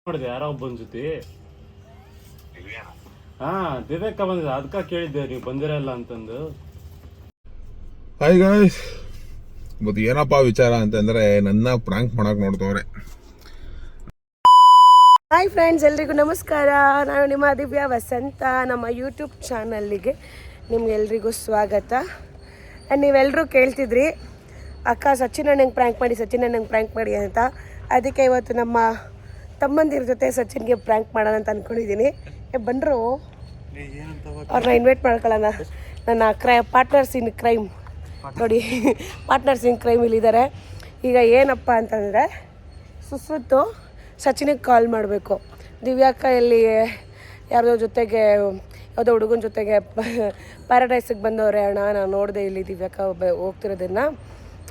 ನೋಡಿದೆ ಯಾರೋ ಒಬ್ಬನ ಜೊತೆ. ಹಾ ವಿವೇಕ ಬಂದಿದೆ, ಅದಕ್ಕ ಕೇಳಿದ್ದೆ ನೀವು ಬಂದಿರಲ್ಲ ಅಂತಂದು. ಹಾಯ್ ಗಾಯ್ಸ್, ಇವತ್ತು ಏನಪ್ಪ ವಿಚಾರ ಅಂತಂದ್ರೆ ನನ್ನ ಪ್ರಾಂಕ್ ಮಾಡಕ್ ನೋಡ್ತವ್ರೆ. ಹಾಯ್ ಫ್ರೆಂಡ್ಸ್, ಎಲ್ರಿಗೂ ನಮಸ್ಕಾರ. ನಾನು ನಿಮ್ಮ ದಿವ್ಯಾ ವಸಂತ. ನಮ್ಮ ಯೂಟ್ಯೂಬ್ ಚಾನಲ್ಲಿಗೆ ನಿಮ್ಗೆಲ್ರಿಗೂ ಸ್ವಾಗತ. ಆ್ಯಂಡ್ ನೀವೆಲ್ಲರೂ ಕೇಳ್ತಿದ್ರಿ ಅಕ್ಕ ಸಚಿನ್ ಅಣ್ಣಂಗೆ ಪ್ರ್ಯಾಂಕ್ ಮಾಡಿ, ಸಚಿನ್ ಅಣ್ಣಂಗೆ ಪ್ರ್ಯಾಂಕ್ ಮಾಡಿ ಅಂತ. ಅದಕ್ಕೆ ಇವತ್ತು ನಮ್ಮ ತಮ್ಮಂದಿರ ಜೊತೆ ಸಚಿನ್ಗೆ ಪ್ರ್ಯಾಂಕ್ ಮಾಡೋಣ ಅಂತ ಅಂದ್ಕೊಂಡಿದ್ದೀನಿ. ಬಂದರು, ಅವ್ರನ್ನ ಇನ್ವೈಟ್ ಮಾಡ್ಕೊಳ್ಳೋಣ. ನನ್ನ ಪಾರ್ಟ್ನರ್ಸ್ ಇನ್ ಕ್ರೈಮ್ ನೋಡಿ, ಪಾರ್ಟ್ನರ್ಸ್ ಇನ್ ಕ್ರೈಮ್ ಇಲ್ಲಿದ್ದಾರೆ. ಈಗ ಏನಪ್ಪ ಅಂತಂದರೆ, ಸುಸ್ರುತ್ತು ಸಚಿನಿಗೆ ಕಾಲ್ ಮಾಡಬೇಕು. ದಿವ್ಯಾಕ್ಕ ಇಲ್ಲಿ ಯಾರ್ದೋ ಜೊತೆಗೆ, ಯಾವುದೋ ಹುಡುಗನ ಜೊತೆಗೆ ಪ್ಯಾರಡೈಸಿಗೆ ಬಂದವ್ರೆ ಅಣ್ಣ, ನಾನು ನೋಡಿದೆ ಇಲ್ಲಿ ದಿವ್ಯಾಕ್ಕ ಹೋಗ್ತಿರೋದನ್ನು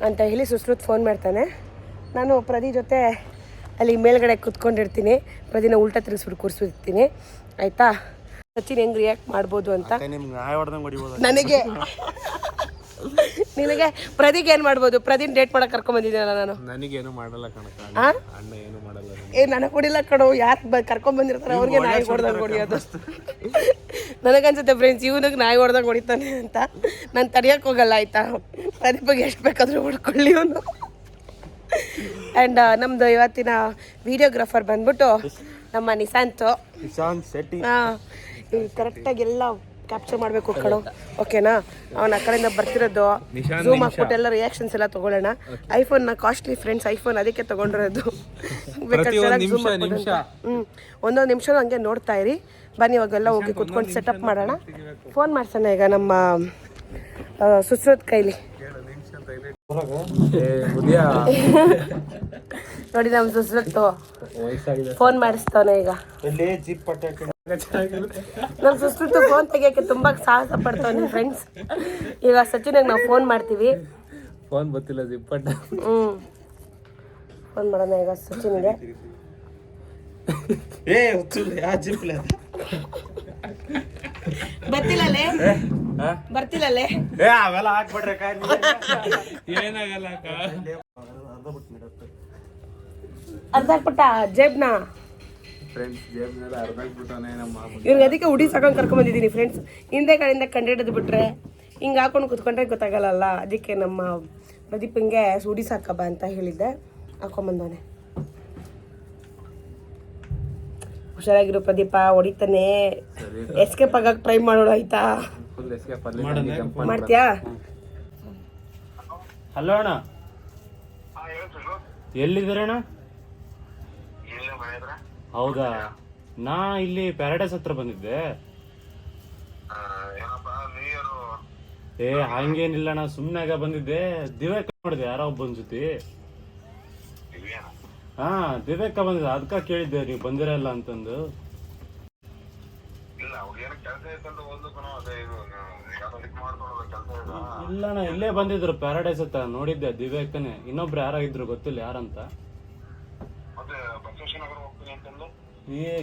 ಅಂತ ಹೇಳಿ ಸುಸ್ರುತ್ ಫೋನ್ ಮಾಡ್ತಾನೆ. ನಾನು ಪ್ರದಿ ಜೊತೆ ಅಲ್ಲಿ ಮೇಲ್ಗಡೆ ಕುತ್ಕೊಂಡಿರ್ತೀನಿ. ಪ್ರದಿನ ಉಲ್ಟಾ ತಿರುಗಿಸ್ಬಿಟ್ಟು ಕೂರಿಸ್ಬಿಡ್ತೀನಿ, ಆಯಿತಾ? ಸಚಿನ್ ಹೆಂಗೆ ರಿಯಾಕ್ಟ್ ಮಾಡ್ಬೋದು ಅಂತ ನನಗೆ, ನಿನಗೆ ಪ್ರದಿಗೆ ಏನು ಮಾಡ್ಬೋದು? ಪ್ರದಿನ ಡೇಟ್ ಮಾಡಕ್ಕೆ ಕರ್ಕೊಂಬಂದಿದ್ದೀನಲ್ಲ ನಾನು. ನನಗೇನು ಮಾಡಲ್ಲ ಕಣಕ್ಕ, ಅಣ್ಣ ಏನು ಮಾಡಲ್ಲ. ನನಗೆ ಕೊಡಿಲ್ಲ ಕಣೋ, ಯಾರು ಕರ್ಕೊಂಬಂದಿರ್ತಾರೆ ಅವ್ರಿಗೆ ನಾಯಿ ಹೊಡೆದಂಗೆ ಹೊಡಿಯೋದು. ನನಗನ್ಸುತ್ತೆ ಫ್ರೆಂಡ್ಸ್, ಇವನಿಗೆ ನಾಯಿ ಹೊಡೆದಂಗೆ ಹೊಡಿತಾನೆ ಅಂತ. ನಾನು ತಡೆಯೋಕ್ಕೆ ಹೋಗಲ್ಲ, ಆಯಿತಾ? ಪ್ರದೀಪಿಗೆ ಎಷ್ಟು ಬೇಕಾದರೂ ಹೊಡ್ಕೊಳ್ಳಿ ಇವನು. ಆ್ಯಂಡ್ ನಮ್ಮದು ಇವತ್ತಿನ ವಿಡಿಯೋಗ್ರಾಫರ್ ಬಂದ್ಬಿಟ್ಟು ನಮ್ಮ ನಿಶಾಂತ್ ಶೆಟ್ಟಿ. ಕರೆಕ್ಟಾಗಿ ಎಲ್ಲ ಕ್ಯಾಪ್ಚರ್ ಮಾಡಬೇಕು ಕಣೋ, ಓಕೆನಾ? ಅವನ ಆ ಕಡೆಯಿಂದ ಬರ್ತಿರೋದು ಝೂಮ್ ಹಾಕ್ಬಿಟ್ಟು ಎಲ್ಲ ರಿಯಾಕ್ಷನ್ಸ್ ಎಲ್ಲ ತೊಗೊಳ್ಳೋಣ. ಐಫೋನ್ ಕಾಸ್ಟ್ಲಿ ಫ್ರೆಂಡ್ಸ್, ಐಫೋನ್ ಅದಕ್ಕೆ ತೊಗೊಂಡಿರೋದು. ಒಂದೊಂದು ನಿಮಿಷನೂ ಹಂಗೆ ನೋಡ್ತಾ ಇರಿ. ಬನ್ನಿ ಇವಾಗೆಲ್ಲ ಹೋಗಿ ಕುತ್ಕೊಂಡು ಸೆಟಪ್ ಮಾಡೋಣ. ಫೋನ್ ಮಾಡ್ಸೋಣ ಈಗ ನಮ್ಮ ಸುಸ್ರತ್ ಕೈಲಿ. ನೋಡಿ, ನಮ್ಮ ಸುಸ್ರತ್ತು ಫೋನ್ ಮಾಡಿಸ್ತಾನೆ ಈಗ. ನಮ್ಮ ಸುಸ್ರತ್ತು ಫೋನ್ ತೆಗಿಯೋಕ್ಕೆ ತುಂಬ ಸಾಹಸ ಪಡ್ತಾನೆ ಫ್ರೆಂಡ್ಸ್. ಈಗ ಸಚಿನಾಗ ನಾವು ಫೋನ್ ಮಾಡ್ತೀವಿ. ಫೋನ್ ಗೊತ್ತಿಲ್ಲ, ಜಿಪ್ಪಟ್ಟ. ಫೋನ್ ಮಾಡೋಣ ಈಗ ಸಚಿನ್ಗೆ. ಬರ್ತಿಲ್ಲೇ ಬರ್ತಿಲ್ಲೇ ಅವೆಲ್ಲ ಹಾಕ್ಬಿಟ್ರೆ ಏನಾಗಲ್ಲ. ಅರ್ಧ ಹಾಕ್ಬಿಟ್ಟ ಜೇಬ್ನ. ಇವ್ರಿಗೆ ಅದಕ್ಕೆ ಉಡಿ ಸಾಕೊಂಡು ಕರ್ಕೊಂಬಂದಿದ್ದೀನಿ ಫ್ರೆಂಡ್ಸ್. ಹಿಂದೆ ಕಡೆಯಿಂದ ಕಂಡಿಡಿದು ಬಿಟ್ರೆ ಹಿಂಗೆ ಹಾಕೊಂಡು ಕುತ್ಕೊಂಡ್ರೆ ಗೊತ್ತಾಗಲ್ಲ. ಅದಕ್ಕೆ ನಮ್ಮ ಪ್ರದೀಪಂಗೆ ಉಡಿ ಸಾಕಬ್ಬ ಅಂತ ಹೇಳಿದ್ದೆ, ಹಾಕೊಂಬಂದವನೆ. ಹುಷಾರಾಗಿರು ಪ್ರದೀಪ, ಹೊಡಿತಾನೆ. ಎಸ್ಕೇಪ್ ಆಗಕ್ಕೆ ಟ್ರೈ ಮಾಡೋಣ, ಆಯ್ತಾ? ಮಾಡ್ತೀಯಾ? ಹಲೋ ಅಣ್ಣ, ಎಲ್ಲಿದ್ದೀರಣ್ಣ? ಹೌದಾ, ನಾ ಇಲ್ಲಿ ಪ್ಯಾರಡೈಸ್ ಹತ್ರ ಬಂದಿದ್ದೆ. ಹಂಗೇನಿಲ್ಲ ಅಣ್ಣ, ಸುಮ್ಮನಾಗ ಬಂದಿದ್ದೆ. ದಿವೇಕ ನೋಡಿದೆ ಯಾರೋ ಒಬ್ಬನ ಜೊತೆ. ಹಾ ವಿವೇಕ ಬಂದಿದೆ, ಅದಕ್ಕ ಕೇಳಿದ್ದೆ ನೀವು ಬಂದಿರಲ್ಲ ಅಂತಂದು. ಇಲ್ಲಣ್ಣ, ಇಲ್ಲೇ ಬಂದಿದ್ರು ಪ್ಯಾರಡೈಸ್ ಹತ್ರ, ನೋಡಿದ್ದೆ ದಿವೇಕನೇ. ಇನ್ನೊಬ್ರು ಯಾರೋ ಇದ್ರು, ಗೊತ್ತಿಲ್ಲ ಯಾರಂತ.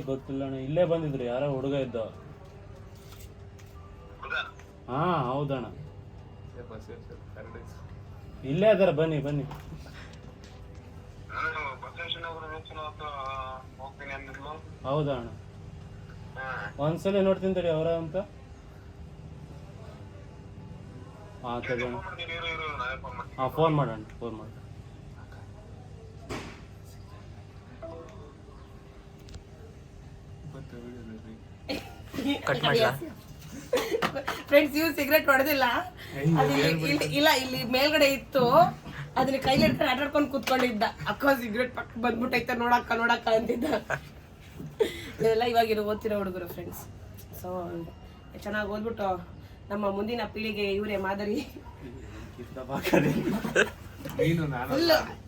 ಗೊತ್ತಿಲ್ಲ ಅಣ್ಣ, ಇಲ್ಲೇ ಬಂದಿದ್ರು, ಯಾರೋ ಹುಡುಗ ಇದ್ದ. ಹಾ ಹೌದಣ್ಣ, ಇಲ್ಲೇ ಅದಾರ, ಬನ್ನಿ ಬನ್ನಿ. ಹೌದಾ ಅಣ್ಣ, ಒಂದ್ಸಲ ನೋಡ್ತೀನಿ ತಡಿ ಅವರ ಅಂತ. ಹಾ ತಡಿ ಅಣ್ಣ, ಹಾ ಫೋನ್ ಮಾಡೋಣ, ಫೋನ್ ಮಾಡಿ. ಫ್ರೆಂಡ್ಸ್, ಇವ್ರು ಸಿಗರೇಟ್ ಹೊಡೆದಿಲ್ಲ, ಇಲ್ಲ ಇಲ್ಲಿ ಮೇಲ್ಗಡೆ ಇತ್ತು, ಅದನ್ನ ಕೈಲಿ ಹಿಡ್ಕೊಂಡು ಆಟಾಡ್ಕೊಂಡು ಕೂತ್ಕೊಂಡಿದ್ದ. ಅಕ್ಕ ಸಿಗರೇಟ್ ಪಕ್ಕ ಬಂದ್ಬಿಟ್ಟೈತೆ, ನೋಡಕ್ಕ ಅಂತಿದ್ದ. ಇದೆಲ್ಲ ಇವಾಗಿರೋ ಓದ್ತಿರೋ ಹುಡುಗರು ಫ್ರೆಂಡ್ಸ್. ಸೊ ಚೆನ್ನಾಗಿ ಓದ್ಬಿಟ್ಟು ನಮ್ಮ ಮುಂದಿನ ಪೀಳಿಗೆ ಇವರೇ ಮಾದರಿ.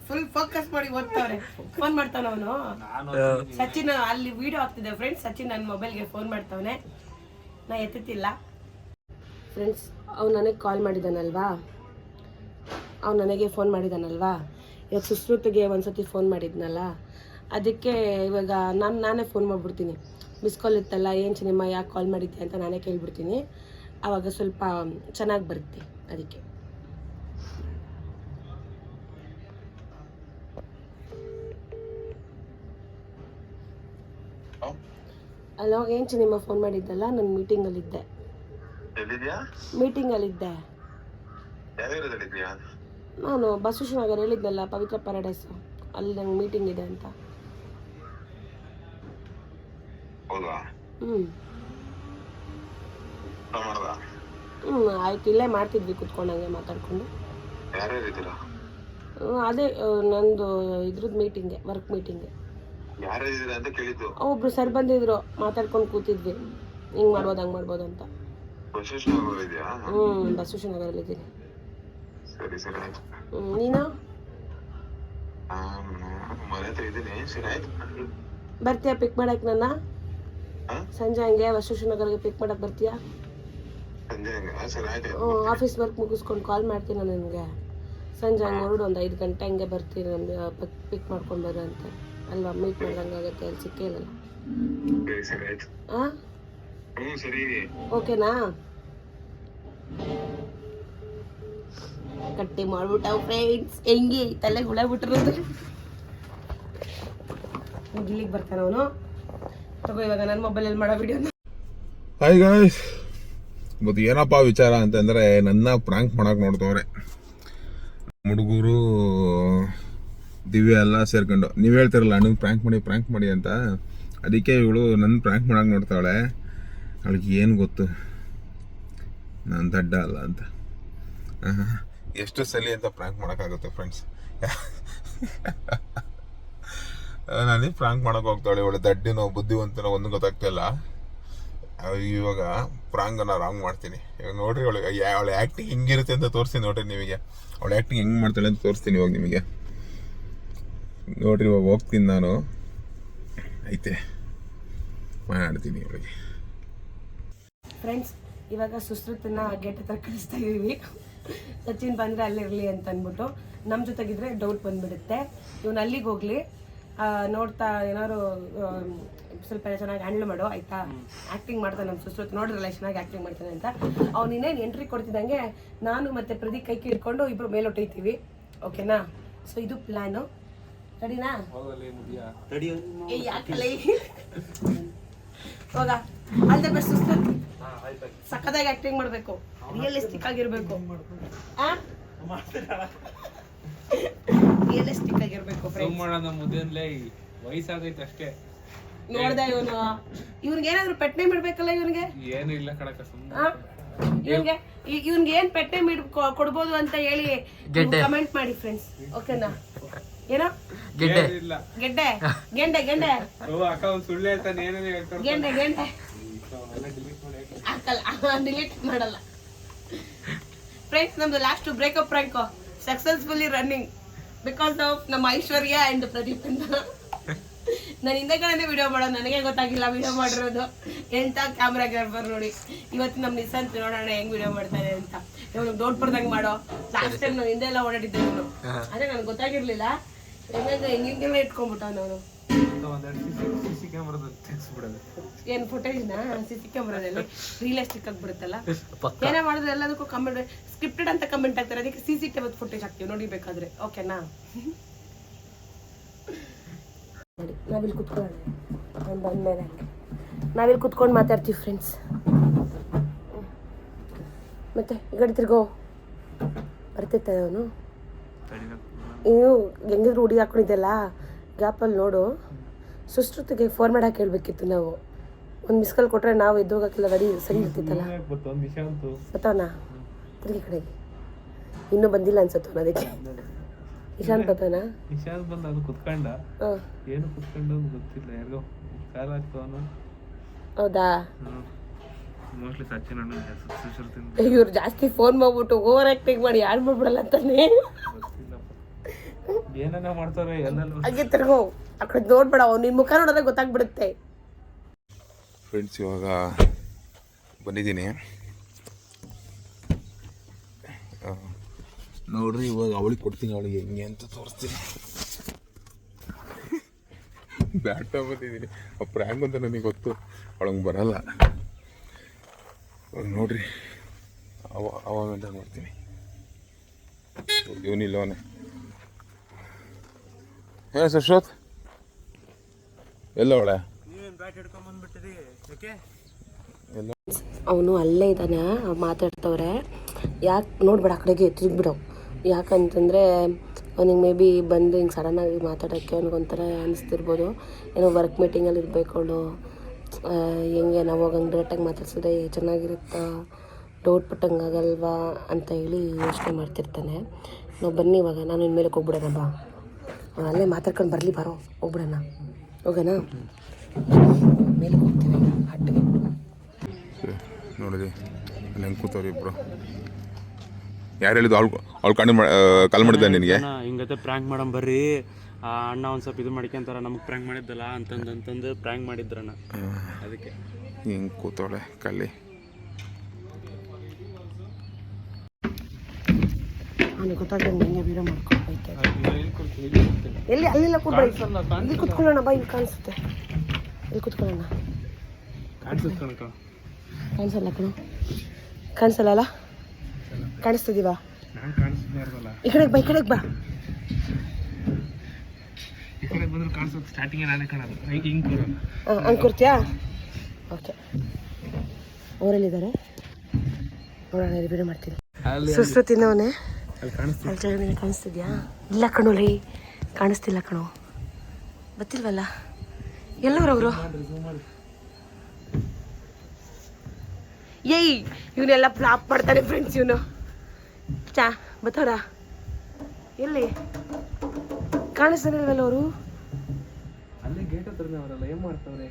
ಫುಲ್ ಫೋಕಸ್ ಮಾಡಿ ಓದ್ತಾವ್ರೆ. ಫೋನ್ ಮಾಡ್ತಾವ ಅವನು. ಸಚಿನ್ ಅಲ್ಲಿ ವಿಡಿಯೋ ಆಗ್ತಿದೆ ಫ್ರೆಂಡ್ಸ್. ಸಚಿನ್ ನನ್ನ ಮೊಬೈಲ್ಗೆ ಫೋನ್ ಮಾಡ್ತಾವನೆ, ನಾ ಎತ್ತುತ್ತಿಲ್ಲ ಫ್ರೆಂಡ್ಸ್. ಅವ್ನು ನನಗೆ ಕಾಲ್ ಮಾಡಿದಾನಲ್ವಾ, ಅವ್ನು ನನಗೆ ಫೋನ್ ಮಾಡಿದಾನಲ್ವಾ. ಇವಾಗ ಸುಶ್ರುತಿಗೆ ಒಂದ್ಸತಿ ಫೋನ್ ಮಾಡಿದ್ನಲ್ಲ, ಅದಕ್ಕೆ ಇವಾಗ ನಾನೇ ಫೋನ್ ಮಾಡಿಬಿಡ್ತೀನಿ. ಮಿಸ್ ಕಾಲ್ ಇತ್ತಲ್ಲ, ಏನು ಚಿನ್ನಮ್ಮ ಯಾಕೆ ಕಾಲ್ ಮಾಡಿದ್ದೆ ಅಂತ ನಾನೇ ಕೇಳ್ಬಿಡ್ತೀನಿ. ಆವಾಗ ಸ್ವಲ್ಪ ಚೆನ್ನಾಗಿ ಬರುತ್ತೆ, ಅದಕ್ಕೆ. ಅಲೋ ಏನು ಚಿನಿಮ್ಮ ಫೋನ್ ಮಾಡಿದ್ದಲ್ಲ, ನಾನು ಮೀಟಿಂಗಲ್ಲಿದ್ದೆ. ಎಲ್ಲಿದ್ಯಾ? ಮೀಟಿಂಗಲ್ಲಿದ್ದೆ ಯಾವ ಏರಿಯಾದಲ್ಲಿದ್ಯಾ? ನಾನು ಬಸವೇಶ್ವರ ನಗರ ಹೇಳಿದ್ನಲ್ಲ, ಪವಿತ್ರ ಪ್ಯಾರಡೈಸು, ಅಲ್ಲಿ ನಂಗೆ ಮೀಟಿಂಗ್ ಇದೆ ಅಂತ. ಹೌದಾ? ಮಾಡ್ದ? ಆಯ್ತು, ಇಲ್ಲೇ ಮಾಡ್ತಿದ್ವಿ ಕುತ್ಕೊಂಡಂಗೆ ಮಾತಾಡ್ಕೊಂಡು. ಯಾರ್ಯಾರು ಇದ್ದೀರಾ? ಅದೇ ನಂದು ಇದ್ರದ್ದು ಮೀಟಿಂಗೆ, ವರ್ಕ್ ಮೀಟಿಂಗೆ. ಯಾರ್ಯಾರಿದ್ದೀರಾ ಅಂತ ಕೇಳಿದ್ದು. ಒಬ್ರು ಸರ್ ಬಂದಿದ್ರು, ಮಾತಾಡ್ಕೊಂಡು ಕೂತಿದ್ವಿ, ಹಿಂಗೆ ಮಾಡ್ಬೋದು ಹಂಗೆ ಮಾಡ್ಬೋದು ಅಂತ. ಬಸವೇಶ್ವರ ಇದೆಯಾ? ಬಸವೇಶ್ವರ ನಗರಲ್ಲಿದ್ದೀನಿ. ಸರಿ ಸರಿ ಆಯ್ತು. ನೀನು ಮನೆ ಹತ್ರ ಇದ್ದೀನಿ. ಸರಿ ಆಯ್ತು. ಬರ್ತೀಯಾ ಪಿಕ್ ಮಾಡಕ್ಕೆ ನನ್ನ? ಹಾ? ಸಂಜೆ ಹಂಗೆ ಬಸವೇಶ್ವರ ನಗರಕ್ಕೆ ಪಿಕ್ ಮಾಡಕ್ಕೆ ಬರ್ತೀಯಾ? ಸಂಜೆ ಹಂಗೆ? ಸರಿ ಆಯ್ತು. ಆಫೀಸ್ ವರ್ಕ್ ಮುಗಿಸ್ಕೊಂಡು ಕಾಲ್ ಮಾಡ್ತೀನಿ ನಾನು ನಿನಗೆ. ಸಂಜೆ ಹಂಗೆ ಹೊರಡು, ಒಂದು 5 ಗಂಟೆ ಹಂಗೆ ಬರ್ತೀನಿ, ನಮ್ಗೆ ಪಿಕ್ ಮಾಡ್ಕೊಂಡು ಬರೋ ಅಂತ ಅಲ್ವಾ, ಮೀಟ್ ಮಾಡ್ದಂಗಾಗತ್ತೆ, ಅಲ್ಲಿ ಸಿಕ್ಕೇ ಇಲ್ಲಲ್ಲ. ಸರಿ ಸರಿ ಆಯ್ತು. ಹಾಂ ಸರಿ. ಓಕೆನಾ? ಕಟ್ಟಿ ಮಾಡ್ಬಿಟ್ಟ ಫ್ರೆಂಡ್ಸ್, ಹೆಂಗೆ ತಲೆ ಹುಳ ಬಿಟ್ಟಿರೋದು. ಇಲ್ಲಿಗೆ ಬರ್ತಾನೆ ಅವನು. ತಗೋ ಇವಾಗ ನನ್ನ ಮೊಬೈಲಲ್ಲಿ ಮಾಡೋ ವಿಡಿಯೋನ. ಹಾಯ್ ಗಾಯ್ಸ್, ಇವತ್ತು ಏನಪ್ಪ ವಿಚಾರ ಅಂತಂದರೆ, ನನ್ನ ಪ್ರ್ಯಾಂಕ್ ಮಾಡೋಕೆ ನೋಡ್ತವ್ರೆ ಹುಡುಗರು ದಿವ್ಯ ಎಲ್ಲ ಸೇರ್ಕೊಂಡು. ನೀವು ಹೇಳ್ತಿರಲ್ಲ ಅಣ್ಣನ ಪ್ರ್ಯಾಂಕ್ ಮಾಡಿ ಅಂತ, ಅದಕ್ಕೆ ಇವಳು ನನ್ನ ಪ್ರ್ಯಾಂಕ್ ಮಾಡೋಕೆ ನೋಡ್ತಾವಳೆ. ಅವಳಿಗೆ ಏನು ಗೊತ್ತು ನಾನು ದಡ್ಡ ಅಲ್ಲ ಅಂತ. ಎಷ್ಟು ಸಲಿ ಅಂತ ಪ್ರ್ಯಾಂಕ್ ಮಾಡೋಕ್ಕಾಗುತ್ತೆ ಫ್ರೆಂಡ್ಸ್? ನಾನು ಪ್ರ್ಯಾಂಕ್ ಮಾಡೋಕೆ ಹೋಗ್ತಾಳೆ. ಇವಳು ದಡ್ಡಿನೋ ಬುದ್ಧಿವಂತನೋ ಒಂದು ಗೊತ್ತಾಗ್ತಾಯಿಲ್ಲ. ಇವಾಗ ಪ್ರಾಂಗನ್ನ ರಾಂಗ್ ಮಾಡ್ತೀನಿ. ಇವಾಗ ನೋಡ್ರಿ ಅವಳ ಆ್ಯಕ್ಟಿಂಗ್ ಹೆಂಗಿರುತ್ತೆ ಅಂತ ತೋರಿಸ್ತೀನಿ ನೋಡ್ರಿ ನಿಮಗೆ. ಅವಳ ಆ್ಯಕ್ಟಿಂಗ್ ಹೆಂಗೆ ಮಾಡ್ತಾಳೆ ಅಂತ ತೋರಿಸ್ತೀನಿ ಇವಾಗ ನಿಮಗೆ. ನೋಡ್ರಿ ಇವಾಗ ಹೋಗ್ತೀನಿ ನಾನು, ಐತೆ ಮಾಡ್ತೀನಿ ಅವಳಿಗೆ. ಫ್ರೆಂಡ್ಸ್, ಇವಾಗ ಸುಶ್ರುತನ್ನ ಗೇಟ್ ಹತ್ರ ಕಳಿಸ್ತಾ ಇದೀವಿ. ಸಚಿನ್ ಬಂದರೆ ಅಲ್ಲಿರಲಿ ಅಂತ ಅಂದ್ಬಿಟ್ಟು. ನಮ್ಮ ಜೊತೆಗಿದ್ರೆ ಡೌಟ್ ಬಂದ್ಬಿಡುತ್ತೆ. ಇವನು ಅಲ್ಲಿಗೆ ಹೋಗ್ಲಿ, ನೋಡ್ತಾ ಏನಾದ್ರು ಸ್ವಲ್ಪ ಚೆನ್ನಾಗಿ ಹ್ಯಾಂಡಲ್ ಮಾಡು ಆಯ್ತಾ. ಆ್ಯಕ್ಟಿಂಗ್ ಮಾಡ್ತಾನೆ ನಮ್ಮ ಸುಶ್ರುತ್, ನೋಡಿದ್ರಲ್ಲ ಚೆನ್ನಾಗಿ ಆ್ಯಕ್ಟಿಂಗ್ ಮಾಡ್ತಾನೆ ಅಂತ. ಅವ್ನು ಇನ್ನೇನು ಎಂಟ್ರಿ ಕೊಡ್ತಿದ್ದಂಗೆ ನಾನು ಮತ್ತು ಪ್ರದೀಪ್ ಕೈ ಹಿಡ್ಕೊಂಡು ಇಬ್ಬರು ಮೇಲೊಟ್ಟೈತೀವಿ. ಓಕೆನಾ? ಸೊ ಇದು ಪ್ಲ್ಯಾನು. ರೆಡಿನಾ? ಯಾಕಲ್ಲ ಹೋಗ ಅಲ್ದ ಬೆಸ್ಟ್ ಸುಶ್ರುತ್, ಸಖತ್ತಾಗಿ ಆ್ಯಕ್ಟಿಂಗ್ ಮಾಡಬೇಕು, ರಿಯಲಿಸ್ಟಿಕ್ ಆಗಿರಬೇಕು. ರಿಯಲಿಸ್ಟಿಕ್ ಆಗಿರ್ಬೇಕು ಫ್ರೆಂಡ್ಸ್. ವಯಸ್ಸಾಗೈತೆ ಅಷ್ಟೇ. ನೋಡ್ದೆ ಇವ್ನಿಗೆ ಏನಾದ್ರು ಪೆಟ್ ನೇಮ್ ಇಡ್ಬೇಕಲ್ಲ. ಇವ್ನಿಗೆ ಏನು ಇಲ್ಲ ಕಣಕ, ಇವ್ನಿಗೆ ಏನ್ ಪೆಟ್ ನೇಮ್ ಕೊಡ್ಬೋದು ಅಂತ ಹೇಳಿ ಕಮೆಂಟ್ ಮಾಡಿ ಫ್ರೆಂಡ್ಸ್. ಓಕೆನಾ? ಏನೋ ಗೆಡ್ಡೆ ಗೆಂಡೆ ಗೆಂಡೆ ಅಕ್ಕ ಒಂದು ಸುಳ್ಳು ಹೇಳ್ತಾನೆ, ಏನೇನು ಹೇಳ್ತಾರೆ. ಗೆಂಡೆ ಗೆಂಡೆ ಹಾಕಲ್ಲ, ಡಿಲೀಟ್ ಮಾಡಲ್ಲ ಫ್ರೆಂಡ್ಸ್. ನಮ್ದು last breakup prank successfully running because of ನಮ್ಮ ಐಶ್ವರ್ಯ ಅಂಡ್ ಪ್ರದೀಪ್ ಅಂತ. ನಾನು ಹಿಂದೆಗಡೆ ವಿಡಿಯೋ ಮಾಡೋದು, ನನಗೆ ಗೊತ್ತಾಗಿಲ್ಲ ವಿಡಿಯೋ ಮಾಡಿರೋದು. ಎಂತ ಕ್ಯಾಮ್ರಾಗ್ರಾಫರ್ ನೋಡಿ. ಇವತ್ತು ನಮ್ಮ ನಿಸಂತ್ ನೋಡೋಣ ಹೆಂಗ್ ವಿಡಿಯೋ ಮಾಡ್ತಾರೆ ಅಂತ. ಇವಾಗ ದೊಡ್ಡ ಬರ್ದಂಗೆ ಮಾಡೋ. ಲಾಸ್ಟ್ ಟೈಮ್ ನಾವು ಹಿಂದೆ ಎಲ್ಲ ಓಡಾಡಿದ್ದೆ ಇವನು, ಅದೇ ನನಗೆ ಗೊತ್ತಾಗಿರ್ಲಿಲ್ಲ. ಹಿಂಗೆಲ್ಲ ಇಟ್ಕೊಂಡ್ಬಿಟ್ಟ ನಾನು. ಏನ್ ಫುಟೇಜ್ನ ಸಿಸಿ ಕ್ಯಾಮ್ರಾದಲ್ಲಿ ರಿಯಲಿಸ್ಟಿಕ್ ಆಗಿ ಬಿಡುತ್ತಲ್ಲ. ಏನೇ ಮಾಡಿದ್ರೆ ಎಲ್ಲದಕ್ಕೂ ಕಮೆಂಟ್ ಸ್ಕ್ರಿಪ್ಟೆಡ್ ಅಂತ ಕಮೆಂಟ್ ಆಗ್ತಾರೆ, ಅದಕ್ಕೆ CCTV ಫುಟೇಜ್ ಹಾಕ್ತೀವಿ ನೋಡಿ ಬೇಕಾದ್ರೆ. ಓಕೆನಾ? ನಾವಿಲ್ಲಿ ಕುತ್ಕೊಳ್ಳೋಣ, ನಾನು ಬಂದ್ಮೇಲೆ ನಾವಿಲ್ಲಿ ಕುತ್ಕೊಂಡು ಮಾತಾಡ್ತೀವಿ ಫ್ರೆಂಡ್ಸ್. ಮತ್ತೆ ಈ ಕಡೆ ತಿರ್ಗೋ ಬರ್ತಿರ್ತಾರೆ ಅವನು. ನೀವು ಹೆಂಗಿದ್ರು ಹುಡುಗಿ ಹಾಕೊಂಡಿದ್ದೆಲ್ಲ ಗ್ಯಾಪಲ್ಲಿ ನೋಡು. ಸುಶ್ರುತಿಗೆ ಫೋನ್ ಮಾಡಕ್ಕೆ ಹೇಳ್ಬೇಕಿತ್ತು ನಾವು. ಒಂದು ಮಿಸ್ ಕಾಲ್ ಕೊಟ್ಟರೆ ನಾವು ಎದ್ದೋಗಕ್ಕೆಲ್ಲ ರೆಡಿ ಸರಿ ಇರ್ತಿತ್ತಲ್ಲ. ಬತ್ತವನ ತಿರುಗಿ ಕಡೆಗೆ ಇನ್ನೂ ಬಂದಿಲ್ಲ ಅನ್ಸತ್ತವನ. ಅದಕ್ಕೆ ಇಶಾಂತ್ ಬತ್ತವನ. ಇಶಾಂತ್ ಬಂದ ಅದು ಕುತ್ಕೊಂಡ, ಏನು ಕುತ್ಕೊಂಡು ಗೊತ್ತಿಲ್ಲ, ಯಾರಿಗೋ ಕಾಲ್ ಹಾಕ್ತವನು. ಹೌದಾ? ಮೋಸ್ಟ್ಲಿ ಸಚಿನ್ ಅಣ್ಣ ಇವ್ರು ಜಾಸ್ತಿ ಫೋನ್ ಮಾಡ್ಬಿಟ್ಟು ಓವರ್ ಆಕ್ಟಿಂಗ್ ಮಾಡಿ ಯಾರು ಮಾಡ್ಬಿಡಲ್ಲ ಅಂತಾನೆ. ಏನ ಮಾಡ್ತಾರೆ ಎಲ್ಲೆಲ್ಲ. ಹಾಗೆ ತಿರ್ಗೋ ಆ ಕಡೆ ನೋಡ್ಬೇಡ, ನಿನ್ನ ಮುಖ ನೋಡಿದ್ರೆ ಗೊತ್ತಾಗ್ಬಿಡುತ್ತೆ. ಫ್ರೆಂಡ್ಸ್, ಇವಾಗ ಬಂದಿದ್ದೀನಿ ನೋಡ್ರಿ. ಇವಾಗ ಅವಳಿಗೆ ಕೊಡ್ತೀನಿ, ಅವಳಿಗೆ ಹೆಂಗೆ ಅಂತ ತೋರಿಸ್ತೀನಿ. ಬ್ಯಾಟ್ ಬಂದಿದ್ದೀನಿ. ಆ ಪ್ರ್ಯಾಂಕ್ ಅಂತ ನನಗೆ ಗೊತ್ತು, ಅವಳಂಗೆ ಬರಲ್ಲ. ನೋಡ್ರಿ ಅವಾಗಂತ ನೋಡ್ತೀನಿ. ಇವನಿಲ್ಲವನೇ. ಏನು ಸುಶ್ರುತ್ ಎಲ್ಲ ಅವಳೆ ಬ್ಯಾಟ್ ಹಿಡ್ಕೊಂಡ್ ಬಂದ್ಬಿಟ್ಟಿರಿ ಯಾಕೆ? ಅವನು ಅಲ್ಲೇ ಇದ್ದಾನೆ, ಮಾತಾಡ್ತವ್ರೆ. ಯಾಕೆ ನೋಡ್ಬೇಡ, ಆ ಕಡೆಗೆ ತಿರುಗ್ಬಿಡವು. ಯಾಕಂತಂದರೆ ಅವನಿಗೆ ಮೇ ಬಿ ಬಂದು ಹಿಂಗೆ ಸಡನ್ನಾಗಿ ಮಾತಾಡೋಕ್ಕೆ ಅವ್ನಿಗೊಂಥರ ಅನಿಸ್ತಿರ್ಬೋದು. ಏನೋ ವರ್ಕ್ ಮೀಟಿಂಗಲ್ಲಿ ಇರಬೇಕು ಅವಳು, ಹೆಂಗೆ ನಾವು ಹೋಗಂಗೆ ಡೈರೆಕ್ಟಾಗಿ ಮಾತಾಡ್ಸಿದ್ರೆ ಚೆನ್ನಾಗಿರುತ್ತಾ, ಡೌಟ್ ಪಟ್ಟಂಗಾಗಲ್ವಾ ಅಂತ ಹೇಳಿ ಯೋಚನೆ ಮಾಡ್ತಿರ್ತಾನೆ. ನಾವು ಬನ್ನಿ ಇವಾಗ, ನಾನು ಇನ್ಮೇಲೆ ಹೋಗ್ಬಿಡೋಣ ಬಾ, ಅಲ್ಲೇ ಮಾತಾಡ್ಕೊಂಡು ಬರಲಿ, ಬರೋ ಹೋಗ್ಬಿಡೋಣ, ಹೋಗೋಣ ಮೇಲೆ ಹೋಗ್ತೀವಿ ಹಟ್ಟಿಗೆ. ನೋಡಿರಿ ಅಲ್ಲಿ ಹೆಂಗೆ ಕೂತವ್ರಿ ಇಬ್ರು. ಯಾರು ಹೇಳಿದ್ದು? ಅವ್ಳು ಕಾಲ್ ಮಾಡಿದ್ದೆ ನಿನಗೆ? ಹಿಂಗತ್ತೆ ಪ್ರ್ಯಾಂಕ್ ಮಾಡಮ್ ಬರ್ರಿ, ಆ ಅಣ್ಣ ಒಂದು ಸ್ವಲ್ಪ ಇದು ಮಾಡ್ಕೊಂತಾರ, ನಮಗೆ ಪ್ರ್ಯಾಂಕ್ ಮಾಡಿದ್ದಲ್ಲ ಅಂತಂದು ಪ್ರ್ಯಾಂಕ್ ಮಾಡಿದ್ರಣ್ಣ, ಅದಕ್ಕೆ ಹಿಂಗೆ ಕೂತವಳೆ ಕಲ್ಲಿ. ಅವನಿಗೆ ಗೊತ್ತಾಗ್ತದೆ ಹಿಂಗೆ ವೀಡಿಯೋ ಮಾಡ್ಕೊಳ್ತಾ ಎಲ್ಲಿ ಅಲ್ಲೆಲ್ಲ ಕೂತ್ಕೊಳ್ಳಿ, ಇಲ್ಲಿ ಕೂತ್ಕೊಳ್ಳೋಣ ಬಾ, ಇಲ್ಲಿ ಕಾಣಿಸುತ್ತೆ, ಇಲ್ಲಿ ಕೂತ್ಕೊಳ್ಳೋಣ. ಕಾಣಿಸಲ್ಲ ಕಣೋ, ಕಾಣಿಸಲ್ಲ, ಕಾಣಿಸ್ತಿದೀವಾ? ಈ ಕಡೆಗೆ ಬಾ, ಈ ಕಡೆಗೆ ಬಾ. ಹಂಗೆ ಕೊಡ್ತೀಯಾ? ಓಕೆ, ಅವರೆಲ್ಲಿದ್ದಾರೆ ನೋಡೋಣ, ವಿಡಿಯೋ ಮಾಡ್ತೀನಿ. ಸುಸ್ತು ತಿನ್ನೋನೆ ಅಲ್ಲಿ ಕಾಣಿಸ್ತಿದ್ಯಾ? ಇಲ್ಲ ಕಣೋಲಿ, ಕಾಣಿಸ್ತಿಲ್ಲ ಕಣೋ, ಗೊತ್ತಿಲ್ವಲ್ಲ ಎಲ್ಲವ್ರವರು. ಏಯ್ ಇವನ್ನೆಲ್ಲ ಫ್ಲಾಪ್ ಮಾಡ್ತಾನೆ ಫ್ರೆಂಡ್ಸ್, ಇವನು ಚಾ ಬತ್ತವ್ರ ಎಲ್ಲಿ ಕಾಣಿಸ್ತಾನಿಲ್ವಲ್ಲ ಅವರು? ಅಲ್ಲೇ ಗೇಟ್ ಹತ್ರನೇ ಅವರಲ್ಲ, ಏನ್ ಮಾಡ್ತಾವ್ರೆ?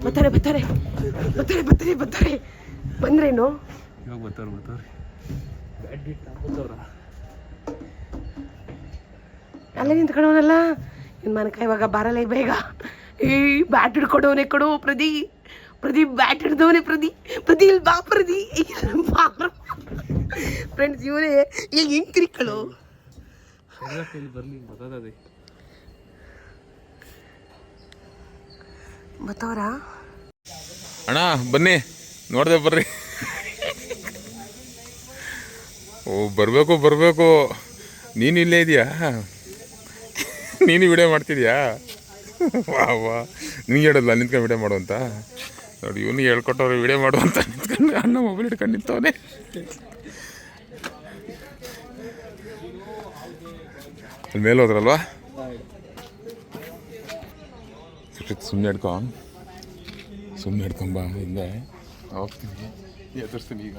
ಬರ್ತಾರೆ ಬರ್ತಾರೆ ಬರ್ತಾರೆ ಬರ್ತಾರೆ ಬರ್ತಾರೆ ಬಂದ್ರೇನು? ಇವಾಗ ಬರ್ತಾವ್ರೆ ಬ್ಯಾಟ್ ಗಿಟ್ ಹಾಕೋತವ್ರ. ಅಲ್ಲೇ ನಿಂತ್ಕೊಂಡವನಲ್ಲ ಇನ್ ಮನಕ, ಇವಾಗ ಬಾರಲ್ಲ ಬೇಗ. ಈ ಬ್ಯಾಟ್ ಹಿಡ್ಕೊಂಡವನೇ ಕೊಡು ಪ್ರದೀಪ್, ಪ್ರದೀಪ್ ಬ್ಯಾಟ್ ಹಿಡ್ದವನೇ ಪ್ರದೀಪ್ ಇಲ್ಲಿ ಬಾ ಫ್ರೆಂಡ್ಸ್, ಇವನೇ ಈಗ ಹೆಂಗ್ ತಿರ್ಕೊಳ್ಳು ಬರ್ಲಿ ಗೊತ್ತಾದೆ. ಬತ್ತವರ ಅಣ್ಣ ಬನ್ನಿ, ನೋಡ್ದೆ ಬರ್ರಿ. ಓ ಬರಬೇಕು, ನೀನು ಇಲ್ಲೇ ಇದೆಯಾ? ನೀನು ವಿಡಿಯೋ ಮಾಡ್ತಿದ್ಯಾ? ವಾ ನಿನಗೆ ಹೇಳೋಲ್ಲ ನಿಂತ್ಕೊಂಡು ವಿಡಿಯೋ ಮಾಡು ಅಂತ. ನೋಡಿ ಇವನಿಗೆ ಹೇಳ್ಕೊಟ್ಟವ್ರು ವಿಡಿಯೋ ಮಾಡು ಅಂತ, ನಿಂತ್ಕೊಂಡು ಅಣ್ಣ ಮೊಬೈಲ್ ಹಿಡ್ಕೊಂಡು ನಿಂತವನೆ. ಅಲ್ಲಿ ಮೇಲೆ ಹೋದ್ರಲ್ವಾ? ಸುಮ್ಮನೆ ಹಿಡ್ಕೊಂಬ, ಹಿಂಗೆ ಹೋಗ್ತೀನಿ, ಎದುರಿಸ್ತೀನಿ ಈಗ.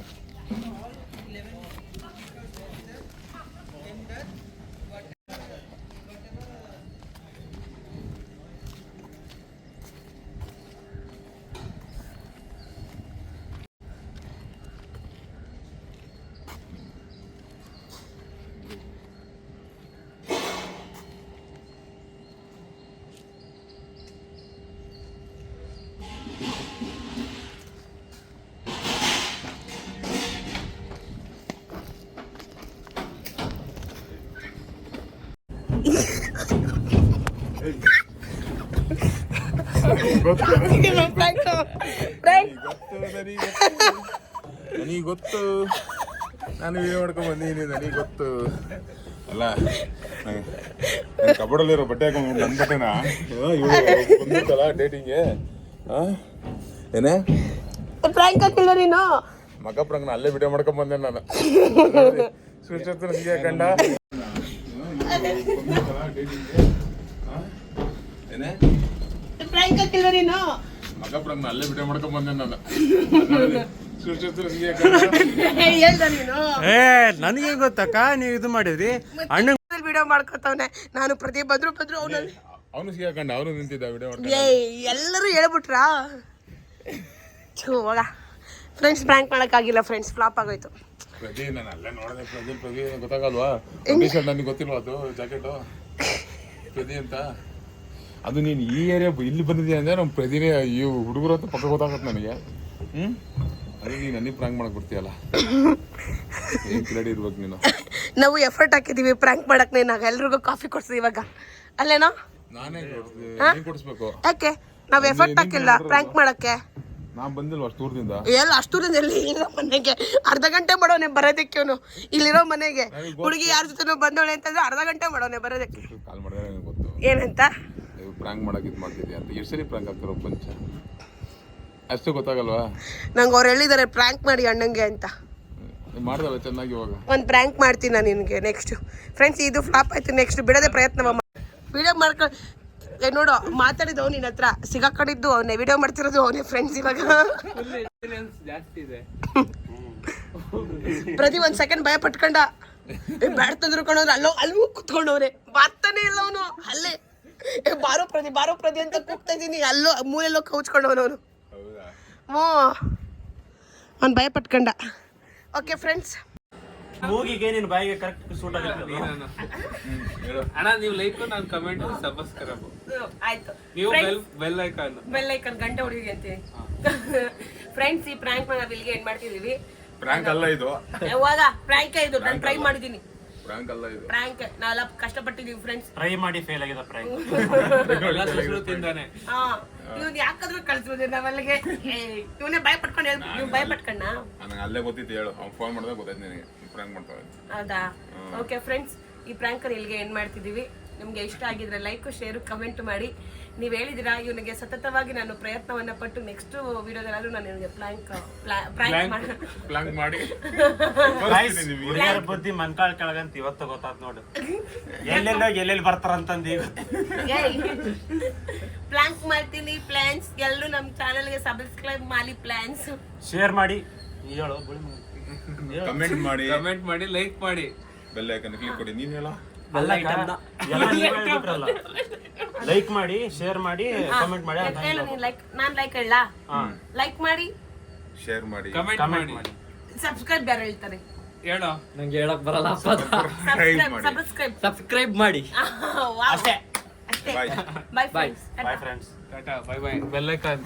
ನನಗೆ ಗೊತ್ತು, ನಾನು ವಿಡಿಯೋ ಮಾಡ್ಕೊಂಡ್ ಬಂದೀನಿ, ನನಗೆ ಗೊತ್ತು ಅಲ್ಲ. ಕಬಡಲ್ಲಿರೋ ಬಟ್ಟೆ ಹಾಕೊಂಡು ನನ್ನ ಬಟ್ಟೆನಾ ಬಂದಿತ್ತಲ್ಲ ಡೇಟಿಂಗ್ಗೆ? ಏನೇ ಪ್ರಾಂಕ್ ಹಾಕಿಲ್ಲ ನೀನು? ಮಗ ಪ್ರಾಂಕ್ ಅಲ್ಲೇ ವಿಡಿಯೋ ಮಾಡ್ಕೊಂಡ್ ಬಂದೆ ನಾನು. ಸ್ವಿಚ್ ಹತ್ರ ಹೀಗೆ ಕಂಡ ಏನೇ ಪ್ರಾಂಕ್ ಹಾಕಿಲ್ಲ ನೀನು? ಮಗ ಪ್ರಾಂಕ್ ಅಲ್ಲೇ ವಿಡಿಯೋ ಮಾಡ್ಕೊಂಡ್ ಬಂದೆ ನಾನು. ನನಗೆ ಗೊತ್ತಕ್ಕ ನೀವು ಇದು ಮಾಡಿದ್ರಿ. ಅಣ್ಣ ವಿಡಿಯೋ ಮಾಡ್ಕೊತವ್ನೆ, ನಾನು ಪ್ರದೀಪ್ ಬದ್ರು ಅವನು ಸಿಗಾಕಂಡ, ಅವನು ನಿಂತಿದ್ದ ವಿಡಿಯೋ ಮಾಡ್ಕೊಂಡು. ಎಲ್ಲರೂ ಹೇಳ್ಬಿಟ್ರಾ? ಹೋಗ ಫ್ರೆಂಡ್ಸ್, ಪ್ರ್ಯಾಂಕ್ ಮಾಡೋಕ್ಕಾಗಿಲ್ಲ ಫ್ರೆಂಡ್ಸ್, ಫ್ಲಾಪ್ ಆಗೋಯ್ತು. ಪ್ರದಿ ನಾನು ಅಲ್ಲೇ ನೋಡಿದೆ, ಪ್ರದಿ ಗೊತ್ತಾಗಲ್ವಾ? ಟಿ ಶರ್ಟ್ ನನಗೆ ಗೊತ್ತಿಲ್ವಾ ಅದು ಜಾಕೆಟು ಪ್ರದಿ ಅಂತ. ಅದು ನೀನು ಈ ಏರಿಯಾ ಇಲ್ಲಿ ಬಂದಿದ್ಯಾ ಅಂದರೆ ನಮ್ಮ ಪ್ರದಿನೇ ಈ ಹುಡುಗರು ಅಂತ ಪಕ್ಕ ಗೊತ್ತಾಗತ್ತೆ ನನಗೆ. ಅದೇ ನೀನು ನನಗೆ ಪ್ರ್ಯಾಂಕ್ ಮಾಡಕ್ಕೆ ಬಿಡ್ತೀಯಲ್ಲ, ಏನು ಕಿಲಾಡಿ ಇರ್ಬೇಕು ನೀನು. ನಾವು ಎಫರ್ಟ್ ಹಾಕಿದೀವಿ ಪ್ರ್ಯಾಂಕ್ ಮಾಡಕ್ಕೆ, ನಾವು ಎಲ್ರಿಗೂ ಕಾಫಿ ಕೊಡ್ಸಿದ್ವಿ ಇವಾಗ, ಅಲ್ಲೇನೋ? ನಾನೇ ಕೊಡಿಸ್ಬೇಕು. ಯಾಕೆ ನಾವು ಎಫರ್ಟ್ ಹಾಕಿಲ್ಲ ಪ್ರ್ಯಾಂಕ್ ಮಾಡಕ್ಕೆ? ನಾ ಬಂದಿಲ್ವ ಅಷ್ಟು ದೂರದಿಂದ? ಎಲ್ಲ ಅಷ್ಟು ದೂರದಿಂದ ಎಲ್ಲಿ ಇರೋ ಮನೆಗೆ ಅರ್ಧ ಗಂಟೆ ಮಾಡೋನೆ ಬರೋದಕ್ಕೆ. ಅವನು ಇಲ್ಲಿರೋ ಮನೆಗೆ ಹುಡುಗಿ ಯಾರ ಜೊತೆ ಬಂದವಳೆ ಅಂತಂದ್ರೆ ಅರ್ಧ ಗಂಟೆ ಮಾಡೋನೆ ಬರೋದಕ್ಕೆ. ಕಾಲ್ ಮಾಡಿದ್ರೆ ಗೊತ್ತು ಏನಂತ ಪ್ರಾಂಕ್ ಮಾಡಕ್ಕೆ ಇದು ಮಾಡ್ತಿದ್ಯಾ ಅಂತ ಎಷ್ಟು ಸರಿ ಪ್ರಾಂಕ್ ಆಗ್ತಾರೋ ಪಂಚ ಅಷ್ಟು ಗೊತ್ತಾಗಲ್ವಾ ನಂಗೆ ಅವ್ರು ಹೇಳಿದ್ದಾರೆ ಪ್ರ್ಯಾಂಕ್ ಮಾಡಿ ಅಣ್ಣಂಗೆ ಅಂತ. ಮಾಡ್ದಲ್ಲ ಚೆನ್ನಾಗಿ ಇವಾಗ ಒಂದು ಪ್ರ್ಯಾಂಕ್ ಮಾಡ್ತೀನಿ ನಾನು ನಿನಗೆ ನೆಕ್ಸ್ಟ್. ಫ್ರೆಂಡ್ಸ್ ಇದು ಫ್ಲಾಪ್ ಆಯ್ತು, ನೆಕ್ಸ್ಟ್ ಬಿಡೋದೇ ಪ್ರಯತ್ನ ವಿಡಿಯೋ ಮಾಡ್ಕೊಂಡು ನೋಡು ಮಾತಾಡಿದ್ದು ನಿನ್ನ ಹತ್ರ ಸಿಗಾಕೊಂಡಿದ್ದು ಅವನೇ, ವಿಡಿಯೋ ಮಾಡ್ತಿರೋದು ಅವನೇ ಫ್ರೆಂಡ್ಸ್. ಇವಾಗ ಜಾಸ್ತಿ ಇದೆ. ಪ್ರತಿ ಒಂದು ಸೆಕೆಂಡ್ ಭಯ ಪಟ್ಕೊಂಡ ಬ್ಯಾಡ ತಂದ್ರು ಕೊಂಡವ್ರೆ ಅಲ್ಲೂ ಕುತ್ಕೊಂಡವ್ರೆ, ಬರ್ತಾನೆ ಇಲ್ಲ ಅವನು ಅಲ್ಲೇ. ಬಾರೋ ಪ್ರತಿ ಅಂತ ಕೂಗ್ತಾ ಇದ್ದೀನಿ, ಅಲ್ಲೋ ಮೂಲೆಲ್ಲೋ ಕೌಚ್ಕೊಂಡವನು ಹ್ಞೂ ಅವ್ನು ಭಯ ಪಟ್ಕೊಂಡ. ಓಕೆ ಫ್ರೆಂಡ್ಸ್, ಮೂಗಿಗೆ ನಿನ್ನ ಬಾಯಿಗೆ ಕರೆಕ್ಟ್ ಸೂಟ್ ಆಗುತ್ತೆ. ಅಣ್ಣ ನೀವು ಲೈಕ್ ನಾನು ಕಮೆಂಟ್ ಸಬ್ಸ್ಕ್ರೈಬ್ ಆಯ್ತು. ನೀವು ಬೆಲ್ ಐಕಾನ್ ಗಂಟೆ ಹೊಡಿಗೆ ಅಂತೀನಿ. ಫ್ರೆಂಡ್ಸ್, ಈ ಪ್ರ್ಯಾಂಕ್ ನಾವು ಇಲ್ಲಿಗೆ ಏನ್ ಮಾಡ್ತಿದೀವಿ. ಪ್ರಾಂಕ್ ಅಲ್ಲ ಇದು, ಯಾವಾಗ ಪ್ರ್ಯಾಂಕ್ ಇದು ನಾನು ಟ್ರೈ ಮಾಡಿದೀನಿ. ಪ್ರಾಂಕ್ ಅಲ್ಲ ಇದು, ಪ್ರ್ಯಾಂಕ್ ನಾವೆಲ್ಲ ಕಷ್ಟಪಟ್ಟಿದೀವಿ ಫ್ರೆಂಡ್ಸ್. ಟ್ರೈ ಮಾಡಿ ಫೇಲ್ ಆಗಿದೆ ಪ್ರಾಂಕ್. ತಿಂದಾನೆ. ಹಾ ಇವ್ನು ಯಾಕಾದ್ರೂ ಕಳ್ಸೋದು ನಾವಲ್ಲಿಗೆ. ಇವನೇ ಭಯ ಪಟ್ಕೊಂಡು ನೀವು ಭಯ ಪಟ್ಕೊಂಡ. ನನಗೆ ಅಲ್ಲೇ ಗೊತ್ತಿತ್ತು, ಹೇಳು ಅವ್ನು ಫೋನ್ ಮಾಡಿದಾಗ ಗೊತ್ತಾಯ್ತು ನಿನಗೆ ಪ್ರಾಂಕ್ ಮಾಡ್ತಾವೆ. ಹೌದಾ? ಓಕೆ ಫ್ರೆಂಡ್ಸ್, ಈ ಪ್ರ್ಯಾಂಕ್ ಇಲ್ಲಿಗೆ ಏನ್ ಮಾಡ್ತಿದೀವಿ. ನಿಮ್ಗೆ ಇಷ್ಟ ಆಗಿದ್ರೆ ಲೈಕ್ ಶೇರ್ ಕಮೆಂಟ್ ಮಾಡಿ. ನೀವು ಹೇಳಿದಿರಾ ಇವನಿಗೆ ಸತತವಾಗಿ ನಾನು ಪ್ರಯತ್ನವನ್ನ ಪಟ್ಟು ನೆಕ್ಸ್ಟ್ ವಿಡಿಯೋದಲ್ಲಾದ್ರೂ ನಾನು ನಿಮಗೆ ಪ್ಲಾಂಕ್ ಮಾಡಿ ಹುಡುಗಿಯರ ಬುದ್ಧಿ ಮನ್ಕಾಳ್ ಕೆಳಗಂತ ಇವತ್ತು ಗೊತ್ತಾತ್ ನೋಡು. ಎಲ್ಲೆಲ್ಲಿ ಬರ್ತಾರಂತಂದು ಈಗ ಪ್ಲಾಂಕ್ ಮಾಡ್ತೀನಿ. ಪ್ಲಾನ್ಸ್ ಎಲ್ಲರೂ ನಮ್ಮ ಚಾನಲ್ಗೆ ಸಬ್ಸ್ಕ್ರೈಬ್ ಮಾಡಿ, ಪ್ಲಾನ್ಸ್ ಶೇರ್ ಮಾಡಿ, ಹೇಳು ಕಮೆಂಟ್ ಮಾಡಿ ಲೈಕ್ ಮಾಡಿ, ಬೆಲ್ ಐಕಾನ್ ಕ್ಲಿಕ್ ಕೊಡಿ. ನೀನ್ ಹೇಳ ಲೈಕ್ ಮಾಡಿ, ಶೇರ್ ಮಾಡಿ, ಕಮೆಂಟ್ ಮಾಡಿ ಅಂತ ಹೇಳು. ನೀನ್ ನಾನ್ ಲೈಕ್ ಹೇಳ. ಲೈಕ್ ಮಾಡಿ, ಶೇರ್ ಮಾಡಿ, ಕಮೆಂಟ್ ಮಾಡಿ, ಸಬ್ಸ್ಕ್ರೈಬ್ ಯಾರು ಹೇಳ್ತಾರೆ ಹೇಳೋ. ನಂಗೆ ಹೇಳಕ್ ಬರಲ್ಲ. ಸಬ್ಸ್ಕ್ರೈಬ್ ಮಾಡಿ ಅಷ್ಟೇ. Bye bye friends. Bye friends. ಟಾಟಾ, ಬೈ ಬೈ. Bell icon